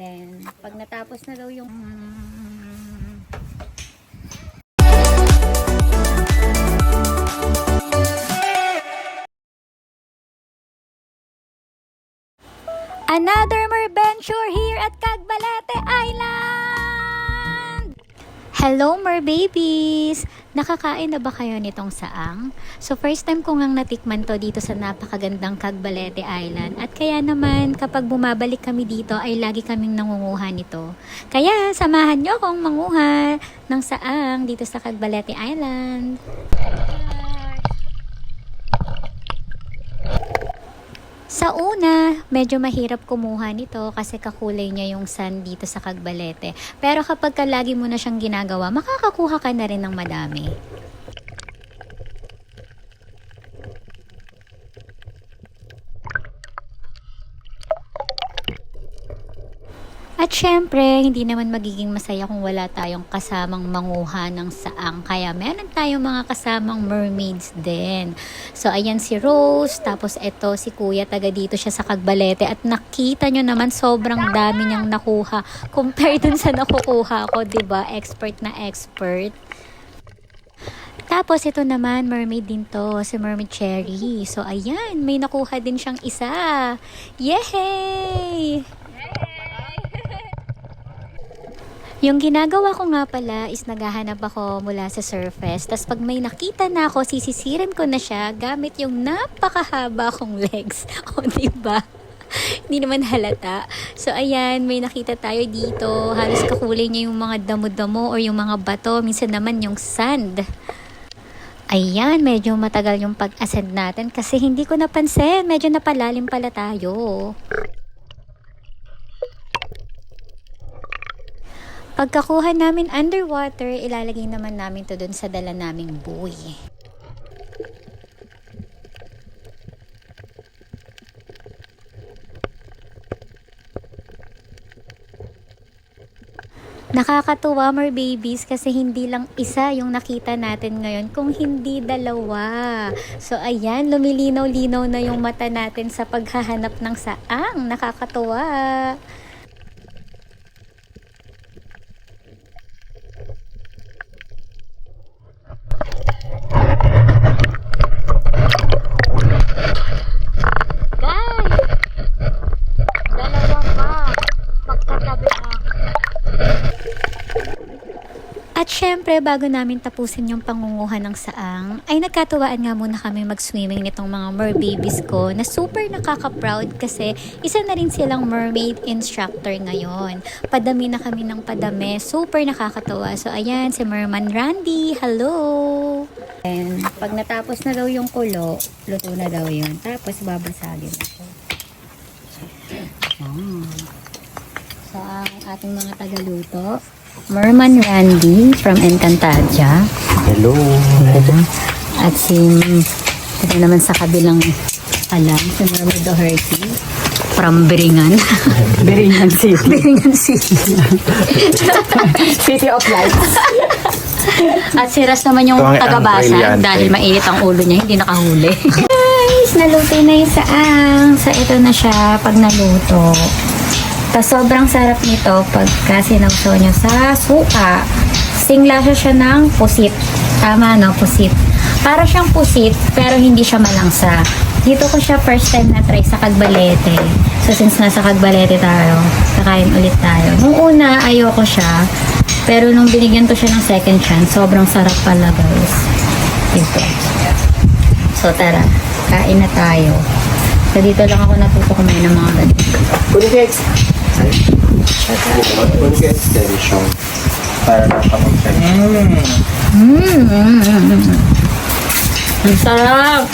Then, pag natapos na daw yung... Another more venture here at Cagbalete Island! Hello, mer babies! Nakakain na ba kayo nitong saang? So, first time ko ngang natikman to dito sa napakagandang Cagbalete Island. At kaya naman, kapag bumabalik kami dito, ay lagi kaming nangunguha nito. Kaya, samahan nyo akong manguha ng saang dito sa Cagbalete Island. Sa una, medyo mahirap kumuha nito kasi kakulay niya yung sand dito sa Cagbalete. Pero kapag lagi mo na siyang ginagawa, makakakuha ka na rin ng madami. At syempre, hindi naman magiging masaya kung wala tayong kasamang manguha ng saang. Kaya meron tayong mga kasamang mermaids din. So, ayan si Rose. Tapos ito si Kuya, taga dito siya sa Cagbalete. At nakita nyo naman, sobrang dami niyang nakuha. Compare dun sa nakukuha ko, diba? Expert na expert. Tapos ito naman, mermaid din to, si Mermaid Cherry. So, ayan, may nakuha din siyang isa. Yay! Yung ginagawa ko nga pala is naghahanap ako mula sa surface. Tapos pag may nakita na ako, sisisirin ko na siya gamit yung napakahaba kong legs. O, diba? Hindi naman halata. So, ayan, may nakita tayo dito. Halos kakulay niya yung mga damo-damo or yung mga bato. Minsan naman yung sand. Ayan, medyo matagal yung pag-ascend natin kasi hindi ko napansin. Medyo napalalim pala tayo. Pagkakuha namin underwater, ilalagay naman namin to dun sa dala naming buoy. Nakakatuwa, more babies, kasi hindi lang isa yung nakita natin ngayon, kung hindi dalawa. So, ayan, lumilinaw-linaw na yung mata natin sa paghahanap ng saang. Nakakatuwa. At syempre, bago namin tapusin yung pangunguha ng saang, ay nagkatuwaan nga muna kami mag-swimming nitong mga merbabies ko na super nakaka-proud kasi isa na rin silang mermaid instructor ngayon. Padami na kami ng padami. Super nakakatuwa. So, ayan, si Merman Randy. Hello! And pag natapos na daw yung kulo, luto na daw yun. Tapos, babasagin ako. So, ang ating mga tagaluto, Merman Randy from Encantadia. Hello. At ito naman sa kabilang alam, si Mermaid Doherty from Biringan. Biringan City. Biringan City. City of Lights. At si Ras naman yung taga-basa dahil mainit ang ulo niya, hindi nakahuli. Guys, naluto na yung saang. So, ito na siya pag naluto. Tapos sobrang sarap nito pagka sinawsaw nyo sa suka. Singlasa siya ng pusit. Tama, no? Pusit. Para siyang pusit, pero hindi siya malangsa. Dito ko siya first time na try sa Cagbalete. So since nasa Cagbalete tayo, kakain ulit tayo. Nung una, ayoko siya. Pero nung binigyan ko siya ng second chance, sobrang sarap pala, guys. Ito. So tara, kain na tayo. So dito lang ako natuto kumain ng mga ganito. Kunikets. Kunikets tradition. Para nakapagpapagpapag. Ang sarap!